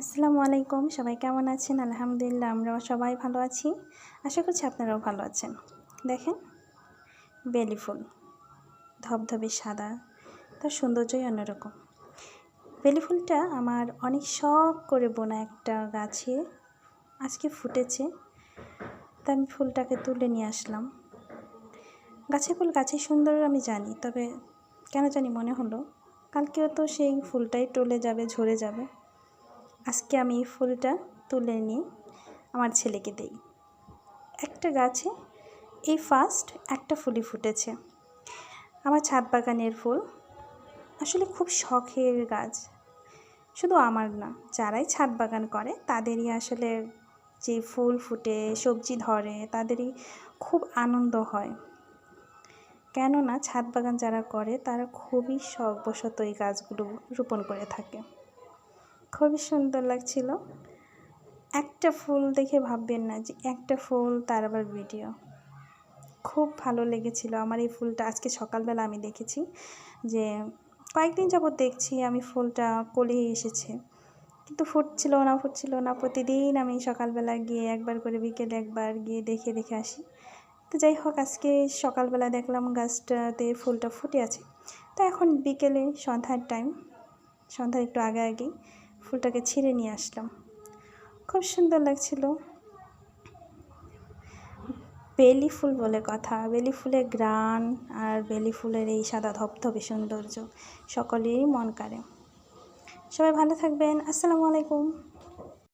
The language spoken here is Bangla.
আসসালামু আলাইকুম, সবাই কেমন আছেন? আলহামদুলিল্লাহ আমরাও সবাই ভালো আছি। আশা করছি আপনারাও ভালো আছেন। দেখেন, বেলি ফুল ধবধবে সাদা, তার সৌন্দর্যই অন্যরকম। বেলি ফুলটা আমার অনেক শখ করে বোনা একটা গাছে আজকে ফুটেছে, তা আমি ফুলটাকে তুলে নিয়ে আসলাম। গাছের ফুল গাছের সুন্দর আমি জানি, তবে কেন জানি মনে হলো কালকেও তো সেই ফুলটাই টলে যাবে, ঝরে যাবে। আজকে আমি এই ফুলটা তুলে নিয়ে আমার ছেলেকে দেই। একটা গাছে এই ফার্স্ট একটা ফুলই ফুটেছে। আমার ছাদ বাগানের ফুল আসলে খুব শখের গাছ, শুধু আমার না, যারাই ছাদ বাগান করে তাদেরই আসলে যে ফুল ফুটে সবজি ধরে তাদেরই খুব আনন্দ হয়। কেননা ছাদ বাগান যারা করে তারা খুবই শখবশত এই গাছগুলো রোপণ করে থাকে। খুবই সুন্দর লাগছিল। একটা ফুল দেখে ভাববেন না যে একটা ফুল তার আবার ভিডিও। খুব ভালো লেগেছিল আমার এই ফুলটা। আজকে সকালবেলা আমি দেখেছি যে কয়েকদিন যাবত দেখছি আমি ফুলটা কলি এসেছে, কিন্তু ফুটছিল না। প্রতিদিন আমি সকালবেলা গিয়ে একবার করে, বিকেলে একবার গিয়ে দেখে দেখে আসি। তো যাই হোক, আজকে সকালবেলা দেখলাম গাছটাতে ফুলটা ফুটে আছে। তো এখন বিকেলে সন্ধ্যার একটু আগেই ফুলটাকে ছিঁড়ে নিয়ে আসলাম। খুব সুন্দর লাগছিল। বেলি ফুল বলে কথা, বেলি ফুলের ঘ্রাণ আর বেলি ফুলের এই সাদা ধবধবে সৌন্দর্য সকলেরই মন কাড়ে। সবাই ভালো থাকবেন। আসসালামু আলাইকুম।